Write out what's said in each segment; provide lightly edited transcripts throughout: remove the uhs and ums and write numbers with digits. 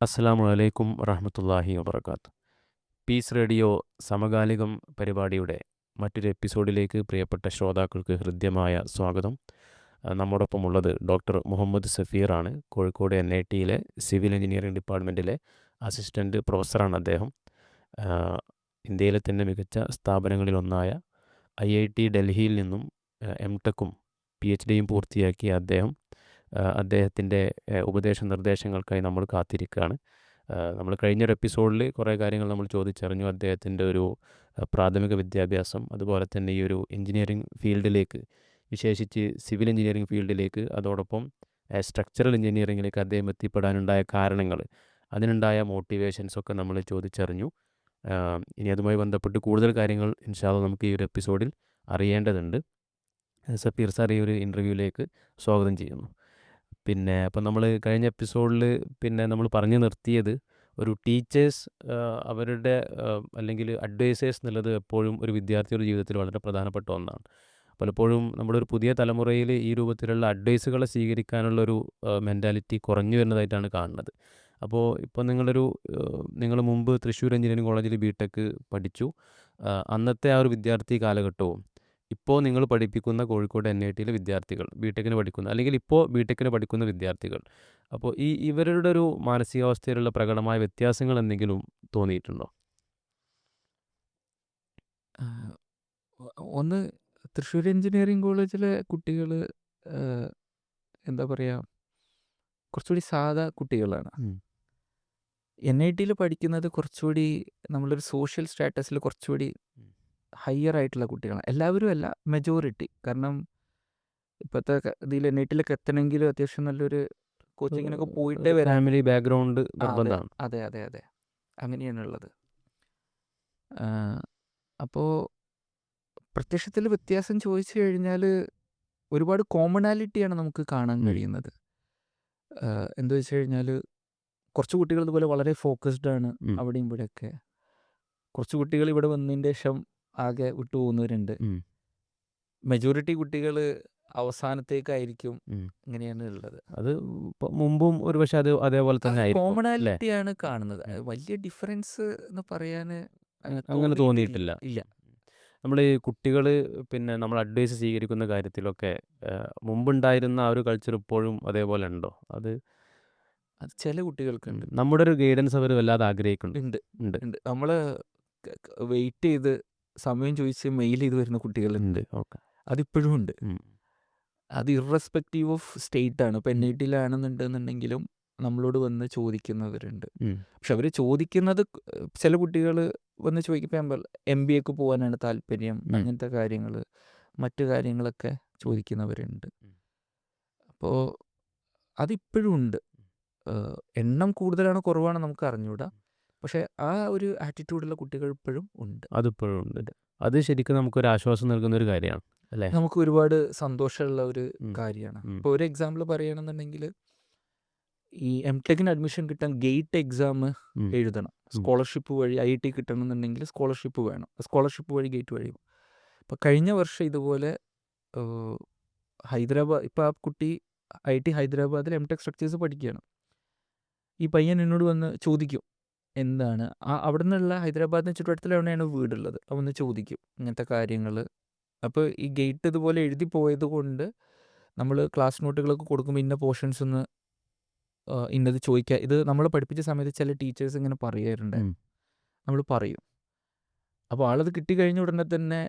അസ്സലാമു അലൈക്കും വറഹ്മത്തുള്ളാഹി വബറകാതുഹു. പീസ് റേഡിയോ സമകാലികം പരിപാടിയുടെ മറ്റൊരു എപ്പിസോഡിലേക്ക് പ്രിയപ്പെട്ട ശ്രോതാക്കൾക്ക് ഹൃദ്യമായ സ്വാഗതം. നമ്മോടൊപ്പമുള്ളത് ഡോക്ടർ മുഹമ്മദ് സഫീറാണ്. കോഴിക്കോട് NITയിലെ സിവിൽ എഞ്ചിനീയറിംഗ് ഡിപ്പാർട്ട്മെൻറ്റിലെ അസിസ്റ്റൻറ്റ് പ്രൊഫസറാണ് അദ്ദേഹം. ഇന്ത്യയിലെ തന്നെ മികച്ച സ്ഥാപനങ്ങളിലൊന്നായ IIT ഡൽഹിയിൽ നിന്നും എംടെക്കും PhDയും പൂർത്തിയാക്കിയ അദ്ദേഹത്തിൻ്റെ ഉപദേശ നിർദ്ദേശങ്ങൾക്കായി നമ്മൾ കാത്തിരിക്കുകയാണ്. നമ്മൾ കഴിഞ്ഞൊരു എപ്പിസോഡിൽ കുറേ കാര്യങ്ങൾ നമ്മൾ ചോദിച്ചറിഞ്ഞു. അദ്ദേഹത്തിൻ്റെ ഒരു പ്രാഥമിക വിദ്യാഭ്യാസം, അതുപോലെ തന്നെ ഈ ഒരു എഞ്ചിനീയറിംഗ് ഫീൽഡിലേക്ക്, വിശേഷിച്ച് സിവിൽ എഞ്ചിനീയറിംഗ് ഫീൽഡിലേക്ക്, അതോടൊപ്പം സ്ട്രക്ചറൽ എഞ്ചിനീയറിംഗിലേക്ക് അദ്ദേഹം എത്തിപ്പെടാനുണ്ടായ കാരണങ്ങൾ, അതിനുണ്ടായ മോട്ടിവേഷൻസൊക്കെ നമ്മൾ ചോദിച്ചറിഞ്ഞു. ഇനി അതുമായി ബന്ധപ്പെട്ട് കൂടുതൽ കാര്യങ്ങൾ ഇൻഷാ അല്ലാഹ് നമുക്ക് ഈ ഒരു എപ്പിസോഡിൽ അറിയേണ്ടതുണ്ട്. സഫീർ സാർ ഈ ഒരു ഇൻ്റർവ്യൂവിലേക്ക് സ്വാഗതം ചെയ്യുന്നു. അപ്പോൾ നമ്മൾ കഴിഞ്ഞ എപ്പിസോഡിൽ നമ്മൾ പറഞ്ഞു നിർത്തിയത് ഒരു ടീച്ചേഴ്സ് അവരുടെ അല്ലെങ്കിൽ അഡ്വൈസേഴ്സ് എന്നുള്ളത് എപ്പോഴും ഒരു വിദ്യാർത്ഥിയുടെ ജീവിതത്തിൽ വളരെ പ്രധാനപ്പെട്ട ഒന്നാണ്. പലപ്പോഴും നമ്മുടെ ഒരു പുതിയ തലമുറയിൽ ഈ രൂപത്തിലുള്ള അഡ്വൈസുകളെ സ്വീകരിക്കാനുള്ളൊരു മെൻറ്റാലിറ്റി കുറഞ്ഞു വരുന്നതായിട്ടാണ് കാണുന്നത്. അപ്പോൾ ഇപ്പോൾ നിങ്ങൾ മുമ്പ് തൃശ്ശൂർ എഞ്ചിനീയറിംഗ് കോളേജിൽ BTech പഠിച്ചു. അന്നത്തെ ആ ഒരു വിദ്യാർത്ഥി കാലഘട്ടവും ഇപ്പോൾ നിങ്ങൾ പഠിപ്പിക്കുന്ന കോഴിക്കോട് NITയിലെ വിദ്യാർത്ഥികൾ, BTechന് പഠിക്കുന്ന, അല്ലെങ്കിൽ ഇപ്പോൾ BTechന് പഠിക്കുന്ന വിദ്യാർത്ഥികൾ, അപ്പോൾ ഇവരുടെ ഒരു മാനസികാവസ്ഥയിലുള്ള പ്രകടമായ വ്യത്യാസങ്ങൾ എന്തെങ്കിലും തോന്നിയിട്ടുണ്ടോ? ഒന്ന് തൃശ്ശൂർ എഞ്ചിനീയറിംഗ് കോളേജിലെ കുട്ടികൾ എന്താ പറയുക, കുറച്ചുകൂടി സാധാ കുട്ടികളാണ്. NITയിൽ പഠിക്കുന്നത് കുറച്ചുകൂടി നമ്മളൊരു സോഷ്യൽ സ്റ്റാറ്റസിൽ കുറച്ചുകൂടി ഹയർ ആയിട്ടുള്ള കുട്ടികളാണ്. എല്ലാവരും അല്ല, മെജോറിറ്റി. കാരണം ഇപ്പോഴത്തെ ഇതിൽ NITയിലൊക്കെ എത്തണമെങ്കിൽ അത്യാവശ്യം നല്ലൊരു കോച്ചിങ്ങിനൊക്കെ പോയിട്ടേ വരാൻ. ഫാമിലി ബാക്ക്ഗ്രൗണ്ട് നിർബന്ധമാണ്. അതെ അതെ അതെ, അങ്ങനെയാണുള്ളത്. അപ്പോൾ പ്രത്യക്ഷത്തിൽ വ്യത്യാസം ചോദിച്ചു കഴിഞ്ഞാൽ ഒരുപാട് കോമണാലിറ്റിയാണ് നമുക്ക് കാണാൻ കഴിയുന്നത്. എന്താ വെച്ച് കഴിഞ്ഞാൽ കുറച്ച് കുട്ടികൾ ഇതുപോലെ വളരെ ഫോക്കസ്ഡ് ആണ് അവിടെയും ഇവിടെയൊക്കെ. കുറച്ച് കുട്ടികൾ ഇവിടെ വന്നതിൻ്റെ ശേഷം ആകെ വിട്ടുപോകുന്നവരുണ്ട്. മെജോറിറ്റി കുട്ടികൾ അവസാനത്തേക്കായിരിക്കും ഇങ്ങനെയാണ് ഉള്ളത്. അത് മുമ്പും ഒരു പക്ഷേ അതേപോലെ തന്നെ കോമണാലിറ്റിയാണ് കാണുന്നത്. വലിയ ഡിഫറൻസ് എന്ന് പറയാൻ അങ്ങനെ തോന്നിയിട്ടില്ല. ഇല്ല. നമ്മൾ ഈ കുട്ടികൾ നമ്മൾ അഡ്വൈസ് സ്വീകരിക്കുന്ന കാര്യത്തിലൊക്കെ മുമ്പുണ്ടായിരുന്ന ആ ഒരു കൾച്ചർ ഇപ്പോഴും അതേപോലെ ഉണ്ടോ? അത് ചില കുട്ടികൾക്കുണ്ട്. നമ്മുടെ ഒരു ഗൈഡൻസ് അവർ വല്ലാതെ ആഗ്രഹിക്കുന്നുണ്ട്. നമ്മൾ വെയിറ്റ് ചെയ്ത് സമയം ചോദിച്ച് മെയിൽ ചെയ്ത് വരുന്ന കുട്ടികളുണ്ട്. അതിപ്പോഴും ഉണ്ട്. അത് ഇറസ്പെക്റ്റീവ് ഓഫ് സ്റ്റേറ്റ് ആണ്. ഇപ്പോൾ NITയിലാണെന്നുണ്ടെന്നുണ്ടെങ്കിലും നമ്മളോട് വന്ന് ചോദിക്കുന്നവരുണ്ട്. പക്ഷെ അവർ ചോദിക്കുന്നത്, ചില കുട്ടികൾ വന്ന് ചോദിക്കുമ്പോൾ MBAക്ക് പോകാനാണ് താല്പര്യം, അങ്ങനത്തെ കാര്യങ്ങൾ, മറ്റു കാര്യങ്ങളൊക്കെ ചോദിക്കുന്നവരുണ്ട്. അപ്പോൾ അതിപ്പോഴും ഉണ്ട്. എണ്ണം കൂടുതലാണോ കുറവാണോ നമുക്ക് അറിഞ്ഞൂടാ, പക്ഷെ ആ ഒരു ആറ്റിറ്റ്യൂഡുള്ള കുട്ടികൾ ഇപ്പോഴും ഉണ്ട്. അതിപ്പോഴും ഉണ്ട്. അത് ശരിക്കും നമുക്കൊരു ആശ്വാസം നൽകുന്ന ഒരു കാര്യമാണ്, അല്ലേ? നമുക്ക് ഒരുപാട് സന്തോഷമുള്ള ഒരു കാര്യമാണ്. ഇപ്പോൾ ഒരു എക്സാമ്പിൾ പറയുകയാണെന്നുണ്ടെങ്കിൽ, ഈ MTechന് അഡ്മിഷൻ കിട്ടാൻ ഗേറ്റ് എക്സാം എഴുതണം. സ്കോളർഷിപ്പ് വഴി IIT കിട്ടണമെന്നുണ്ടെങ്കിൽ സ്കോളർഷിപ്പ് വേണം. സ്കോളർഷിപ്പ് വഴി ഗേറ്റ് വഴി. അപ്പോൾ കഴിഞ്ഞ വർഷം ഇതുപോലെ ഹൈദരാബാദ്, ഇപ്പോൾ ആ കുട്ടി IIT ഹൈദരാബാദിൽ MTech സ്ട്രക്ചേഴ്സ് പഠിക്കുകയാണ്. ഈ പയ്യൻ എന്നോട് വന്ന് ചോദിക്കും, എന്താണ് അവിടെ നിന്നുള്ള ഹൈദരാബാദിന് ചുറ്റുവട്ടത്തിൽ എവിടെയാണ് വീടുള്ളത്, അവന്ന് ചോദിക്കും ഇങ്ങനത്തെ കാര്യങ്ങൾ. അപ്പോൾ ഈ ഗേറ്റ് ഇതുപോലെ എഴുതി പോയത് കൊണ്ട് നമ്മൾ ക്ലാസ് നോട്ടുകളൊക്കെ കൊടുക്കുമ്പോൾ ഇന്ന പോർഷൻസ് ഒന്ന് ഇന്നത് ചോദിക്കുക. ഇത് നമ്മൾ പഠിപ്പിച്ച സമയത്ത് ചില ടീച്ചേഴ്സ് ഇങ്ങനെ പറയാറുണ്ട്, നമ്മൾ പറയും. അപ്പോൾ ആളത് കിട്ടിക്കഴിഞ്ഞ ഉടനെ തന്നെ,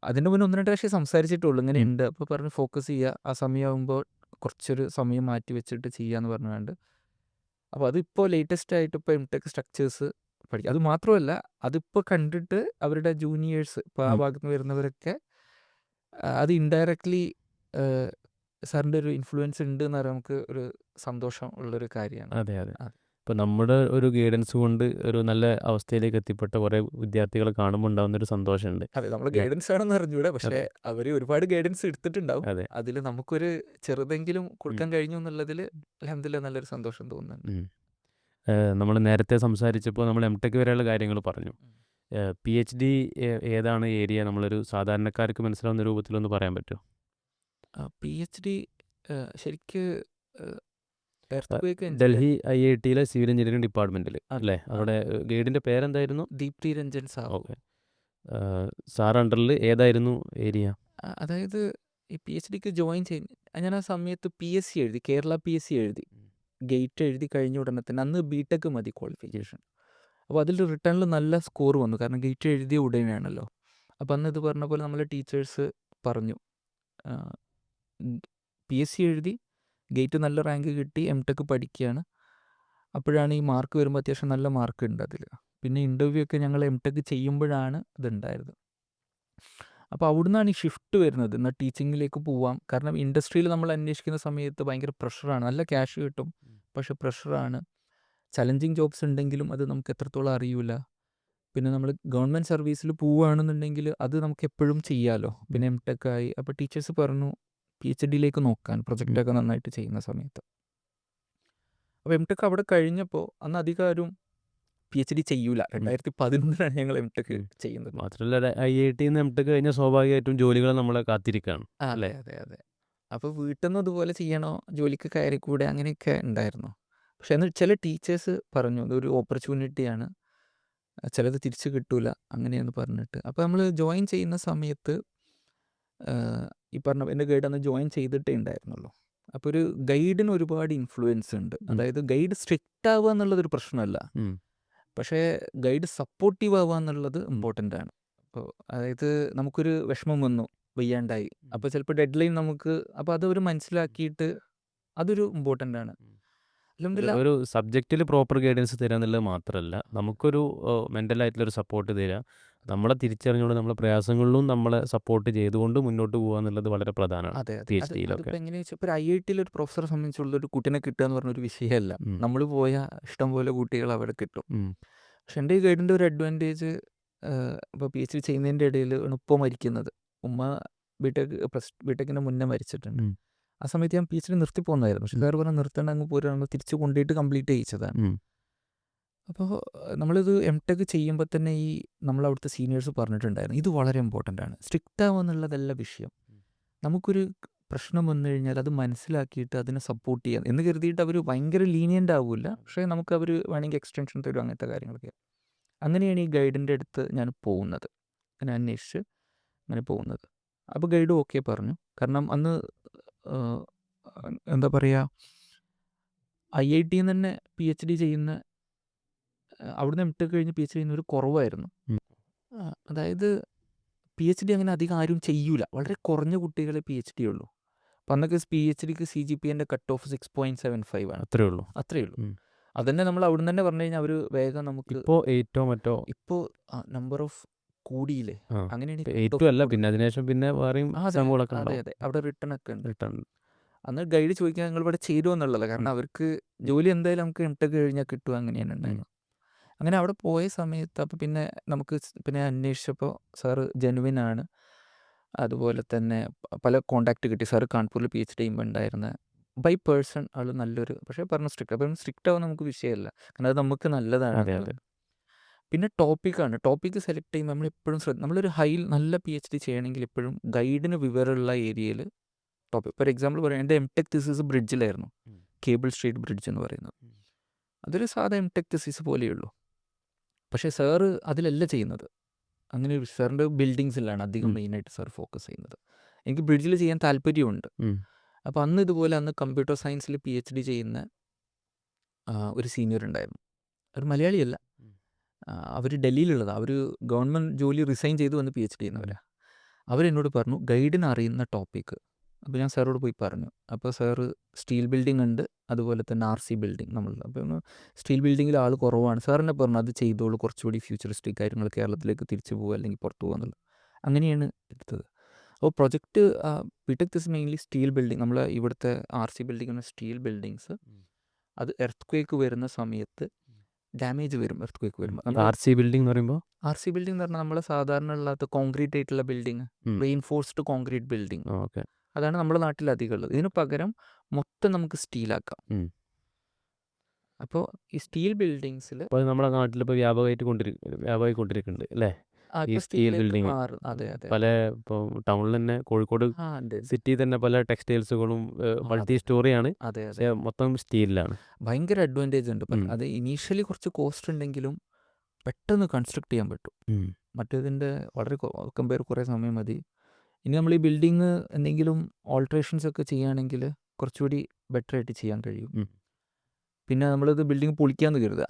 അതിൻ്റെ മുന്നേ 1-2 പ്രാവശ്യം സംസാരിച്ചിട്ടുള്ളൂ, ഇങ്ങനെ ഉണ്ട്. അപ്പോൾ പറഞ്ഞ് ഫോക്കസ് ചെയ്യുക, ആ സമയമാകുമ്പോൾ കുറച്ചൊരു സമയം മാറ്റി വെച്ചിട്ട് ചെയ്യാന്ന് പറഞ്ഞുകൊണ്ട്. അപ്പോൾ അതിപ്പോൾ ലേറ്റസ്റ്റ് ആയിട്ട് ഇപ്പോൾ MTech സ്ട്രക്ചേഴ്സ് പഠിക്കും. അത് മാത്രമല്ല, അതിപ്പോൾ കണ്ടിട്ട് അവരുടെ ജൂനിയേഴ്സ്, ഇപ്പോൾ ആ ഭാഗത്ത് നിന്ന് വരുന്നവരൊക്കെ അത് ഇൻഡയറക്ട്ലി സാറിൻ്റെ ഒരു ഇൻഫ്ലുവൻസ് ഉണ്ട് എന്ന് പറയാൻ നമുക്ക് ഒരു സന്തോഷം ഉള്ളൊരു കാര്യമാണ്. അതെ അതെ. ഇപ്പോൾ നമ്മുടെ ഒരു ഗൈഡൻസ് കൊണ്ട് ഒരു നല്ല അവസ്ഥയിലേക്ക് എത്തിപ്പെട്ട കുറേ വിദ്യാർത്ഥികളെ കാണുമ്പോൾ ഉണ്ടാകുന്നൊരു സന്തോഷമുണ്ട്. അതെ, നമ്മൾ ഗൈഡൻസ് ആണെന്ന് അറിഞ്ഞൂടെ, പക്ഷേ അവർ ഒരുപാട് ഗൈഡൻസ് എടുത്തിട്ടുണ്ടാവും. അതിൽ നമുക്കൊരു ചെറുതെങ്കിലും കൊടുക്കാൻ കഴിഞ്ഞു എന്നുള്ളതിൽ അൽഹംദുലില്ലാഹ് നല്ലൊരു സന്തോഷം തോന്നുന്നുണ്ട്. നമ്മൾ നേരത്തെ സംസാരിച്ചപ്പോൾ നമ്മൾ MTech വരെയുള്ള കാര്യങ്ങൾ പറഞ്ഞു. PhD ഏതാണ് ഏരിയ? നമ്മളൊരു സാധാരണക്കാർക്ക് മനസ്സിലാവുന്ന രൂപത്തിലൊന്ന് പറയാൻ പറ്റുമോ? PhD ശരിക്ക് എർത്ത് ഡൽഹി IIT-യിലെ സിവിൽ എഞ്ചിനീയറിംഗ് ഡിപ്പാർട്ട്മെൻറ്റിൽ അതെ, അല്ലേ? അവിടെ ഗൈഡിൻ്റെ പേരെന്തായിരുന്നു? ദീപ്തി രഞ്ജൻ സാഹു. ഓക്കെ. സാർ അണ്ടറിൽ ഏതായിരുന്നു ഏരിയ? അതായത് ഈ PhD-ക്ക് ജോയിൻ ഞാൻ ആ സമയത്ത് PSC എഴുതി, കേരള PSC എഴുതി. ഗേറ്റ് എഴുതി കഴിഞ്ഞ ഉടനെ തന്നെ അന്ന് BTech മതി ക്വാളിഫിക്കേഷൻ. അപ്പോൾ അതിൽ റിട്ടേണിൽ നല്ല സ്കോർ വന്നു, കാരണം ഗേറ്റ് എഴുതിയ ഉടനെയാണല്ലോ. അപ്പോൾ അന്ന് ഇത് പറഞ്ഞ പോലെ നമ്മളെ ടീച്ചേഴ്സ് പറഞ്ഞു, PSC എഴുതി ഗേറ്റ് നല്ല റാങ്ക് കിട്ടി, MTech പഠിക്കുകയാണ്. അപ്പോഴാണ് ഈ മാർക്ക് വരുമ്പോൾ അത്യാവശ്യം നല്ല മാർക്ക് ഉണ്ട് അതിൽ. പിന്നെ ഇൻ്റർവ്യൂ ഒക്കെ ഞങ്ങൾ MTech ചെയ്യുമ്പോഴാണ് ഇതുണ്ടായത്. അപ്പോൾ അവിടുന്നാണ് ഈ ഷിഫ്റ്റ് വരുന്നത്, എന്നാൽ ടീച്ചിങ്ങിലേക്ക് പോവാം. കാരണം ഇൻഡസ്ട്രിയിൽ നമ്മൾ അന്വേഷിക്കുന്ന സമയത്ത് ഭയങ്കര പ്രഷറാണ്, നല്ല ക്യാഷ് കിട്ടും, പക്ഷെ പ്രഷറാണ്. ചലഞ്ചിങ് ജോബ്സ് ഉണ്ടെങ്കിലും അത് നമുക്ക് എത്രത്തോളം അറിയില്ല. പിന്നെ നമ്മൾ ഗവൺമെൻറ് സർവീസിൽ പോവുകയാണെന്നുണ്ടെങ്കിൽ അത് നമുക്ക് എപ്പോഴും ചെയ്യാമല്ലോ. പിന്നെ MTech ആയി. അപ്പോൾ ടീച്ചേഴ്സ് പറഞ്ഞു PhD-യിലേക്ക് നോക്കാൻ, പ്രൊജക്റ്റൊക്കെ നന്നായിട്ട് ചെയ്യുന്ന സമയത്ത്. അപ്പോൾ MTech അവിടെ കഴിഞ്ഞപ്പോൾ അന്ന് അധികം ആരും PhD ചെയ്യൂല. 2011-ലാണ് ഞങ്ങൾ MTech ചെയ്യുന്നത്. മാത്രമല്ല IIT-ന്ന് MTech കഴിഞ്ഞാൽ സ്വാഭാവികമായിട്ടും ജോലികൾ നമ്മളെ കാത്തിരിക്കുകയാണ്. അതെ അതെ അതെ. അപ്പോൾ വീട്ടിൽ നിന്ന് ഇതുപോലെ ചെയ്യണോ, ജോലിക്ക് കയറിക്കൂടെ, അങ്ങനെയൊക്കെ ഉണ്ടായിരുന്നു. പക്ഷെ എന്നാൽ ചില ടീച്ചേഴ്സ് പറഞ്ഞു ഇതൊരു ഓപ്പർച്യൂണിറ്റിയാണ്, ചിലത് തിരിച്ച് കിട്ടൂല, അങ്ങനെയെന്ന് പറഞ്ഞിട്ട്. അപ്പോൾ നമ്മൾ ജോയിൻ ചെയ്യുന്ന സമയത്ത് ഈ പറഞ്ഞ എൻ്റെ ഗൈഡ് അന്ന് ജോയിൻ ചെയ്തിട്ടേ ഉണ്ടായിരുന്നുള്ളൂ. അപ്പോൾ ഒരു ഗൈഡിന് ഒരുപാട് ഇൻഫ്ലുവൻസ് ഉണ്ട്. അതായത് ഗൈഡ് സ്ട്രിക്റ്റ് ആവുക എന്നുള്ളതൊരു പ്രശ്നമല്ല, പക്ഷേ ഗൈഡ് സപ്പോർട്ടീവ് ആവുക എന്നുള്ളത് ഇമ്പോർട്ടൻ്റ് ആണ്. അപ്പോൾ അതായത് നമുക്കൊരു വിഷമം വന്നു, വയ്യാണ്ടായി, അപ്പോൾ ചിലപ്പോൾ ഡെഡ് ലൈൻ നമുക്ക്, അപ്പോൾ അതവർ മനസ്സിലാക്കിയിട്ട് അതൊരു ഇമ്പോർട്ടൻ്റ് ആണ്. ഒരു സബ്ജക്റ്റിൽ പ്രോപ്പർ ഗൈഡൻസ് തരിക എന്നുള്ളത് മാത്രമല്ല, നമുക്കൊരു മെൻ്റലായിട്ടുള്ളൊരു സപ്പോർട്ട് തരിക, നമ്മളെ തിരിച്ചറിഞ്ഞുകൊണ്ട് നമ്മളെ പ്രയാസങ്ങളിലും നമ്മളെ സപ്പോർട്ട് ചെയ്തുകൊണ്ട് മുന്നോട്ട് പോകുക എന്നുള്ളത് വളരെ പ്രധാനമാണ്. അതെ അതെ. PhD-യിലൊക്കെ അതിപ്പോൾ എങ്ങനെയാ വെച്ചാൽ, ഇപ്പോൾ ഒരു IIT-യിൽ ഒരു പ്രൊഫസറെ സംബന്ധിച്ചുള്ള ഒരു കുട്ടീനെ കിട്ടുക എന്ന് പറഞ്ഞൊരു വിഷയമല്ല. നമ്മൾ പോയ ഇഷ്ടംപോലെ കുട്ടികൾ അവിടെ കിട്ടും. പക്ഷെ എൻ്റെ ഈ ഗൈഡിൻ്റെ ഒരു അഡ്വാൻറ്റേജ്, ഇപ്പോൾ PhD ചെയ്യുന്നതിൻ്റെ ഇടയിൽ ഉപ്പ മരിക്കുന്നത്, ഉമ്മ ബിടെക്കിന് മുന്നേ മരിച്ചിട്ടുണ്ട്. ആ സമയത്ത് ഞാൻ PhD നിർത്തി പോകുന്നതായിരുന്നു. പക്ഷെ വേറെ പറഞ്ഞാൽ നിർത്തേണ്ട, അങ്ങ് പോരാണ്, തിരിച്ച് കൊണ്ടുപോയിട്ട് കംപ്ലീറ്റ് ചെയ്യിച്ചതാണ്. അപ്പോൾ നമ്മളിത് MTech ചെയ്യുമ്പോൾ തന്നെ ഈ നമ്മളവിടുത്തെ സീനിയേഴ്സ് പറഞ്ഞിട്ടുണ്ടായിരുന്നു, ഇത് വളരെ ഇമ്പോർട്ടൻ്റ് ആണ്, സ്ട്രിക്റ്റ് ആവുക എന്നുള്ളതല്ല വിഷയം. നമുക്കൊരു പ്രശ്നം വന്നു കഴിഞ്ഞാൽ അത് മനസ്സിലാക്കിയിട്ട് അതിനെ സപ്പോർട്ട് ചെയ്യാം എന്ന് കരുതിയിട്ട് അവർ ഭയങ്കര ലീനിയൻ്റ് ആവില്ല, പക്ഷേ നമുക്ക് അവർ വേണമെങ്കിൽ എക്സ്റ്റൻഷൻ തരും, അങ്ങനത്തെ കാര്യങ്ങളൊക്കെ. അങ്ങനെയാണ് ഈ ഗൈഡിൻ്റെ അടുത്ത് ഞാൻ പോകുന്നത്, ഞാൻ അന്വേഷിച്ച് അങ്ങനെ പോകുന്നത്. അപ്പോൾ ഗൈഡ് ഓക്കെ പറഞ്ഞു. കാരണം അന്ന് എന്താ പറയുക, IIT-യിൽ നിന്ന് തന്നെ PhD ചെയ്യുന്ന, അവിടുന്ന് MTech കഴിഞ്ഞ് PhD ചെയ്യുന്നവർ കുറവായിരുന്നു. അതായത് PhD അങ്ങനെ അധികം ആരും ചെയ്യൂല, വളരെ കുറഞ്ഞ കുട്ടികളെ PhD ഉള്ളൂ. അപ്പം അന്നൊക്കെ PhD-ക്ക് CGPA-ൻ്റെ കട്ട് ഓഫ് 6.75 ആണ്. അത്രേ ഉള്ളൂ. അതന്നെ നമ്മൾ അവിടെ നിന്ന് തന്നെ പറഞ്ഞു കഴിഞ്ഞാൽ അവർ വേഗം നമുക്ക്, ഇപ്പോൾ നമ്പർ ഓഫ് കൂടിയില്ലേ, അങ്ങനെയാണ്. പിന്നെ അതിനുശേഷം പിന്നെ വേറെയും അതെ അതെ, അവിടെ റിട്ടേൺ ഒക്കെ ഉണ്ട്. അന്ന് ഗൈഡ് ചോദിക്കാൻ നിങ്ങൾ ഇവിടെ ചെയ്തോ എന്നുള്ളത്, കാരണം അവർക്ക് ജോലി എന്തായാലും നമുക്ക് MTech കഴിഞ്ഞാൽ കിട്ടുക, അങ്ങനെയാണ് ഉണ്ടായിരുന്നു. അങ്ങനെ അവിടെ പോയ സമയത്ത് അപ്പോൾ പിന്നെ നമുക്ക് പിന്നെ അന്വേഷിച്ചപ്പോൾ സാറ് ജെനുവിൻ ആണ്. അതുപോലെ തന്നെ പല കോണ്ടാക്റ്റ് കിട്ടി. സാറ് കാൺപൂരിൽ PhD ചെയ്യുമ്പോൾ ഉണ്ടായിരുന്ന ബൈ പേഴ്സൺ ആൾ നല്ലൊരു, പക്ഷേ പറഞ്ഞ സ്ട്രിക്റ്റ്, അപ്പം സ്ട്രിക്റ്റ് ആവാൻ നമുക്ക് വിഷയമല്ല, കാരണം അത് നമുക്ക് നല്ലതാണ്. പിന്നെ ടോപ്പിക്ക് സെലക്ട് ചെയ്യുമ്പോൾ നമ്മളെപ്പോഴും നമ്മളൊരു നല്ല PhD ചെയ്യണമെങ്കിൽ എപ്പോഴും ഗൈഡിന് വിവരമുള്ള ഏരിയയിൽ ടോപ്പിക്. ഫോർ എക്സാമ്പിൾ പറയാം, എൻ്റെ MTech തിസിസ് ബ്രിഡ്ജിലായിരുന്നു, കേബിൾ സ്ട്രീറ്റ് ബ്രിഡ്ജ് എന്ന് പറയുന്നത്. അതൊരു സാധാ MTech തിസിസ് പോലെയുള്ളൂ. പക്ഷേ സാറ് അതിലല്ല ചെയ്യുന്നത്. അങ്ങനെ സാറിൻ്റെ ബിൽഡിങ്സിലാണ് അധികം മെയിനായിട്ട് സാർ ഫോക്കസ് ചെയ്യുന്നത്. എനിക്ക് ബ്രിഡ്ജിൽ ചെയ്യാൻ താല്പര്യമുണ്ട്. അപ്പോൾ അന്ന് കമ്പ്യൂട്ടർ സയൻസിൽ PhD ചെയ്യുന്ന ഒരു സീനിയർ ഉണ്ടായിരുന്നു. ഒരു മലയാളിയല്ല, അവർ ഡൽഹിയിലുള്ളതാണ്. അവർ ഗവൺമെൻറ് ജോലി റിസൈൻ ചെയ്ത് വന്ന് PhD ചെയ്യുന്നവരാണ്. അവരെന്നോട് പറഞ്ഞു ഗൈഡിന് അറിയുന്ന ടോപ്പിക്ക്. അപ്പോൾ ഞാൻ സാറോട് പോയി പറഞ്ഞു. അപ്പോൾ സാറ് സ്റ്റീൽ ബിൽഡിംഗ് ഉണ്ട്, അതുപോലെ തന്നെ RC ബിൽഡിംഗ് നമ്മളുടെ. അപ്പോൾ സ്റ്റീൽ ബിൽഡിങ്ങിൽ ആൾ കുറവാണ്, സാറിനെ പറഞ്ഞു അത് ചെയ്തോളൂ, കുറച്ചുകൂടി ഫ്യൂച്ചറിസ്റ്റിക് കാര്യങ്ങൾ, കേരളത്തിലേക്ക് തിരിച്ചു പോകുക അല്ലെങ്കിൽ പുറത്തു പോകുക എന്നുള്ളത്. അങ്ങനെയാണ് എടുത്തത്. അപ്പോൾ project BTech is mainly steel building. നമ്മളെ ഇവിടുത്തെ RC ബിൽഡിംഗ് സ്റ്റീൽ ബിൽഡിങ്സ്, അത് എർത്ത് വരുന്ന സമയത്ത് ഡാമേജ് വരും. എർത്ത് വരുമ്പോൾ RC ബിൽഡിംഗ് എന്ന് പറയുമ്പോൾ, RC ബിൽഡിംഗ് എന്ന് പറഞ്ഞാൽ നമ്മൾ സാധാരണ ഉള്ളത് കോൺക്രീറ്റ് ആയിട്ടുള്ള ബിൽഡിംഗ്, റെയിൻഫോഴ്സ്ഡ് കോൺക്രീറ്റ് ബിൽഡിംഗ്, അതാണ് നമ്മുടെ നാട്ടിൽ അധികം ഉള്ളത്. ഇതിന് പകരം മൊത്തം നമുക്ക് സ്റ്റീലാക്കാം. അപ്പോൾ ഈ സ്റ്റീൽ ബിൽഡിങ്സിൽ നമ്മുടെ നാട്ടിലിപ്പോൾ വ്യാപകമായിക്കൊണ്ടിരിക്കുന്നുണ്ട് അല്ലേ? ഈ സ്റ്റീൽ സ്റ്റീലിലേക്ക് ബിൽഡിങ് മാറും. അതെ അതെ പല ഇപ്പോൾ ടൗണിൽ തന്നെ കോഴിക്കോട് ഉണ്ട്. സിറ്റി തന്നെ പല ടെക്സ്റ്റൈൽസുകളും മൾട്ടി അതെ സ്റ്റോറിയാണ്, അതെ പക്ഷേ മൊത്തം സ്റ്റീലിലാണ്. ഭയങ്കര അഡ്വാൻറ്റേജ് ഉണ്ട്. അത് ഇനീഷ്യലി കുറച്ച് കോസ്റ്റ് ഉണ്ടെങ്കിലും പെട്ടെന്ന് കൺസ്ട്രക്ട് ചെയ്യാൻ പറ്റും. മറ്റേതിൻ്റെ വളരെ കമ്പയർ കുറേ സമയം മതി. ഇനി നമ്മൾ ഈ ബിൽഡിങ് എന്തെങ്കിലും ഓൾട്രേഷൻസ് ഒക്കെ ചെയ്യുകയാണെങ്കിൽ കുറച്ചുകൂടി ബെറ്റർ ആയിട്ട് ചെയ്യാൻ കഴിയും. പിന്നെ നമ്മളിത് ബിൽഡിങ് പൊളിക്കാന്ന് കരുതുക,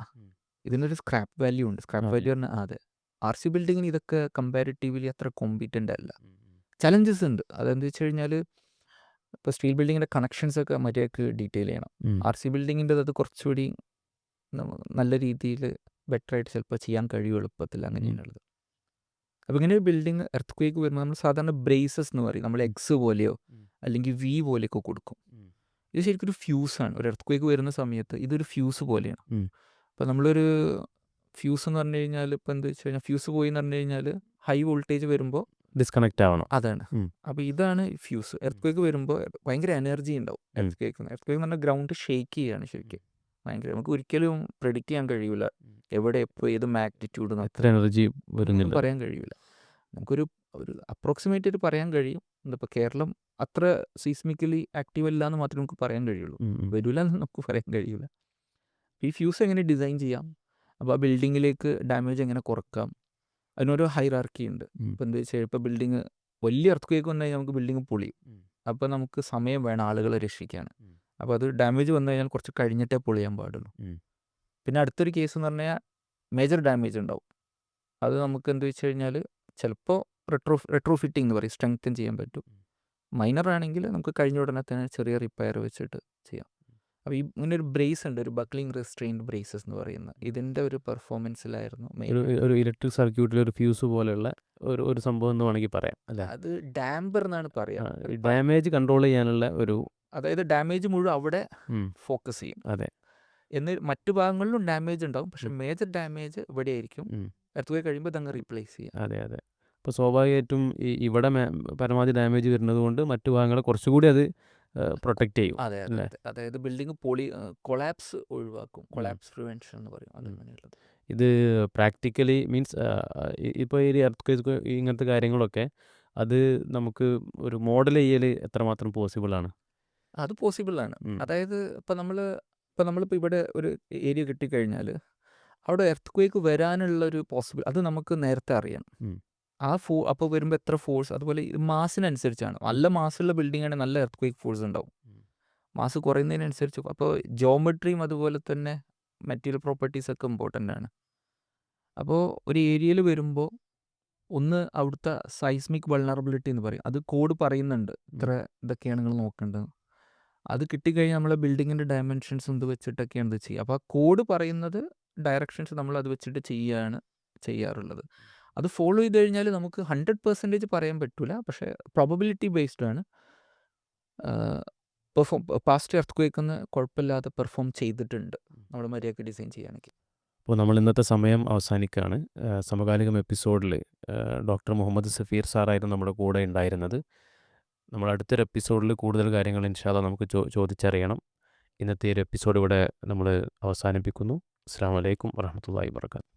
ഇതിനൊരു സ്ക്രാപ്പ് വാല്യൂ ഉണ്ട്. സ്ക്രാപ്പ് വാല്യൂ പറഞ്ഞാൽ അതെ, RC ബിൽഡിങ്ങിന് ഇതൊക്കെ കമ്പാരിറ്റീവ്ലി അത്ര കോമ്പീറ്റൻ്റ് അല്ല. ചലഞ്ചസ് ഉണ്ട്. അതെന്താ വെച്ച് കഴിഞ്ഞാൽ ഇപ്പോൾ സ്റ്റീൽ ബിൽഡിങ്ങിൻ്റെ കണക്ഷൻസ് ഒക്കെ മര്യാദക്ക് ഡീറ്റെയിൽ ചെയ്യണം. RC ബിൽഡിങ്ങിൻ്റെ അത് കുറച്ചുകൂടി നല്ല രീതിയിൽ ബെറ്ററായിട്ട് ചിലപ്പോൾ ചെയ്യാൻ കഴിയും എളുപ്പത്തിൽ. അങ്ങനെയാണുള്ളത്. അപ്പോൾ ഇങ്ങനെ ഒരു ബിൽഡിങ് എർത്ത് ക്വേക്ക് വരുമ്പോൾ നമ്മൾ സാധാരണ ബ്രേസസ് എന്ന് പറയും. നമ്മൾ എക്സ് പോലെയോ അല്ലെങ്കിൽ V പോലെയൊക്കെ കൊടുക്കും. ഇത് ശരിക്കും ഒരു ഫ്യൂസാണ്. ഒരു എർത്ത് ക്വേക്ക് വരുന്ന സമയത്ത് ഇതൊരു ഫ്യൂസ് പോലെയാണ്. അപ്പോൾ നമ്മളൊരു ഫ്യൂസ് എന്ന് പറഞ്ഞു കഴിഞ്ഞാൽ ഇപ്പോൾ എന്താ വെച്ച് കഴിഞ്ഞാൽ ഫ്യൂസ് പോയി എന്ന് പറഞ്ഞു കഴിഞ്ഞാൽ ഹൈ വോൾട്ടേജ് വരുമ്പോൾ ഡിസ്കണക്റ്റ് ആവണം. അതാണ്. അപ്പോൾ ഇതാണ് ഫ്യൂസ്. എർത്ത് ക്വേക്ക് വരുമ്പോൾ ഭയങ്കര എനർജി ഉണ്ടാവും. എർത്ത് ക്വേക്ക് എന്ന് പറഞ്ഞാൽ ഗ്രൗണ്ട് ഷേക്ക് ചെയ്യുകയാണ് ശരിക്കും. ഭയങ്കര നമുക്ക് ഒരിക്കലും പ്രെഡിക്റ്റ് ചെയ്യാൻ കഴിയില്ല എവിടെ എപ്പോൾ ഏത് മാഗ്നിറ്റ്യൂഡ് എത്ര എനർജി വരുന്നില്ല പറയാൻ കഴിയില്ല. നമുക്കൊരു അപ്രോക്സിമേറ്റ് ആയിട്ട് പറയാൻ കഴിയും. ഇപ്പോൾ കേരളം അത്ര സീസ്മിക്കലി ആക്റ്റീവ് അല്ല എന്ന് മാത്രമേ നമുക്ക് പറയാൻ കഴിയുള്ളൂ. വരില്ല എന്ന് നമുക്ക് പറയാൻ കഴിയില്ല. ഈ ഫ്യൂസ് എങ്ങനെ ഡിസൈൻ ചെയ്യാം, അപ്പോൾ ആ ബിൽഡിങ്ങിലേക്ക് ഡാമേജ് എങ്ങനെ കുറക്കാം, അതിനോരോ ഹൈറാർക്കി ഉണ്ട്. ഇപ്പോൾ എന്താ വെച്ചാൽ ഇപ്പോൾ ബിൽഡിങ് വലിയ എർത്ത് ക്വേക്ക് വന്നു കഴിഞ്ഞാൽ നമുക്ക് ബിൽഡിങ് പൊളിയും. അപ്പോൾ നമുക്ക് സമയം വേണം ആളുകളെ രക്ഷിക്കാൻ. അപ്പോൾ അത് ഡാമേജ് വന്നു കഴിഞ്ഞാൽ കുറച്ച് കഴിഞ്ഞിട്ടേ പൊളിയാൻ പാടുള്ളൂ. പിന്നെ അടുത്തൊരു കേസ് എന്ന് പറഞ്ഞാൽ മേജർ ഡാമേജ് ഉണ്ടാവും. അത് നമുക്ക് എന്താ വെച്ച് കഴിഞ്ഞാൽ ചിലപ്പോൾ റെട്രോ ഫിറ്റിംഗ് എന്ന് പറയും, സ്ട്രെങ്തൻ ചെയ്യാൻ പറ്റും. മൈനർ ആണെങ്കിൽ നമുക്ക് കഴിഞ്ഞ ഉടനെ തന്നെ ചെറിയ റിപ്പയർ വെച്ചിട്ട് ചെയ്യാം. അപ്പോൾ ഈ ഇങ്ങനെ ഒരു ബ്രേസ് ഉണ്ട്, ഒരു ബക്ലിംഗ് റെസ്ട്രെയിൻഡ് ബ്രേസസ് എന്ന് പറയുന്നത്. ഇതിൻ്റെ ഒരു പെർഫോമൻസിലായിരുന്നു ഒരു ഇലക്ട്രിക് സർക്യൂട്ടിൽ ഒരു ഫ്യൂസ് പോലെയുള്ള ഒരു സംഭവം എന്ന് വേണമെങ്കിൽ പറയാം അല്ലേ. അത് ഡാമ്പർ എന്നാണ് പറയാം. ഡാമേജ് കൺട്രോൾ ചെയ്യാനുള്ള ഒരു, അതായത് ഡാമേജ് മുഴുവൻ അവിടെ ഫോക്കസ് ചെയ്യും. അതെ, എന്ന് മറ്റു ഭാഗങ്ങളിലും ഡാമേജ് ഉണ്ടാവും, പക്ഷെ മേജർ ഡാമേജ് ഇവിടെ ആയിരിക്കും. എർത്ത് ക്വേക്ക് കഴിയുമ്പോൾ ഇതങ്ങ് റീപ്ലേസ് ചെയ്യാം. അതെ അതെ. ഇപ്പോൾ സ്വാഭാവികമായിട്ടും ഇവിടെ പരമാവധി ഡാമേജ് വരുന്നത് കൊണ്ട് മറ്റു ഭാഗങ്ങളെ കുറച്ചുകൂടി അത് പ്രൊട്ടക്റ്റ് ചെയ്യും. അതെ അതെ. അതായത് ബിൽഡിംഗ് കൊളാപ്സ് ഒഴിവാക്കും. കൊളാപ്സ് പ്രിവെൻഷൻ എന്ന് പറയും. അതങ്ങനെയുള്ളത്. ഇത് പ്രാക്ടിക്കലി മീൻസ് ഇപ്പോൾ ഈ എർത്ത് ക്വേക്ക് ഇങ്ങനത്തെ കാര്യങ്ങളൊക്കെ അത് നമുക്ക് ഒരു മോഡൽ ചെയ്യൽ എത്രമാത്രം പോസിബിളാണ്? അത് പോസിബിളാണ്. അതായത് ഇപ്പോൾ നമ്മളിപ്പോൾ ഇവിടെ ഒരു ഏരിയ കിട്ടിക്കഴിഞ്ഞാൽ അവിടെ എർത്ത് ക്വേക്ക് വരാനുള്ളൊരു അത് നമുക്ക് നേരത്തെ അറിയാം. അപ്പോൾ വരുമ്പോൾ എത്ര ഫോഴ്സ്, അതുപോലെ മാസിനനുസരിച്ചാണ്. നല്ല മാസുള്ള ബിൽഡിംഗ് ആണെങ്കിൽ നല്ല എർത്ത് ക്വേക്ക് ഫോഴ്സ് ഉണ്ടാവും. മാസ് കുറയുന്നതിനനുസരിച്ച് അപ്പോൾ ജോമെട്രിയും അതുപോലെ തന്നെ മെറ്റീരിയൽ പ്രോപ്പർട്ടീസൊക്കെ ഇമ്പോർട്ടൻ്റ് ആണ്. അപ്പോൾ ഒരു ഏരിയയിൽ വരുമ്പോൾ ഒന്ന് അവിടുത്തെ സൈസ്മിക് വൾണറബിലിറ്റി എന്ന് പറയും. അത് കോഡ് പറയുന്നുണ്ട്, ഇത്ര ഇതൊക്കെയാണ് നിങ്ങൾ നോക്കേണ്ടത്. അത് കിട്ടിക്കഴിഞ്ഞാൽ നമ്മളെ ബിൽഡിങ്ങിൻ്റെ ഡയമെൻഷൻസ് എന്ത് വെച്ചിട്ടൊക്കെയാണ് ഇത് ചെയ്യുക. അപ്പോൾ ആ കോഡ് പറയുന്നത് ഡയറക്ഷൻസ് നമ്മൾ അത് വെച്ചിട്ട് ചെയ്യാറുള്ളത്. അത് ഫോളോ ചെയ്ത് കഴിഞ്ഞാൽ നമുക്ക് 100% പറയാൻ പറ്റില്ല, പക്ഷേ പ്രോബബിലിറ്റി ബേസ്ഡ് ആണ്. പാസ്റ്റ് എർത്ത് ക്വേക്കൊന്ന് കുഴപ്പമില്ലാതെ പെർഫോം ചെയ്തിട്ടുണ്ട് നമ്മൾ മര്യാദയ്ക്ക് ഡിസൈൻ ചെയ്യുകയാണെങ്കിൽ. അപ്പോൾ നമ്മൾ ഇന്നത്തെ സമയം അവസാനിക്കുകയാണ്. സമകാലികം എപ്പിസോഡിൽ ഡോക്ടർ മുഹമ്മദ് സഫീർ സാറായിരുന്നു നമ്മുടെ കൂടെ ഉണ്ടായിരുന്നത്. നമ്മൾ അടുത്തൊരു എപ്പിസോഡിൽ കൂടുതൽ കാര്യങ്ങൾ ഇൻഷാ അല്ലാഹ് നമുക്ക് ചോദിച്ചറിയണം. ഇന്നത്തെ ഒരു എപ്പിസോഡ് ഇവിടെ നമ്മൾ അവസാനിപ്പിക്കുന്നു. അസ്സലാമു അലൈക്കും വറഹ്മത്തുള്ളാഹി വബറകാതുഹു.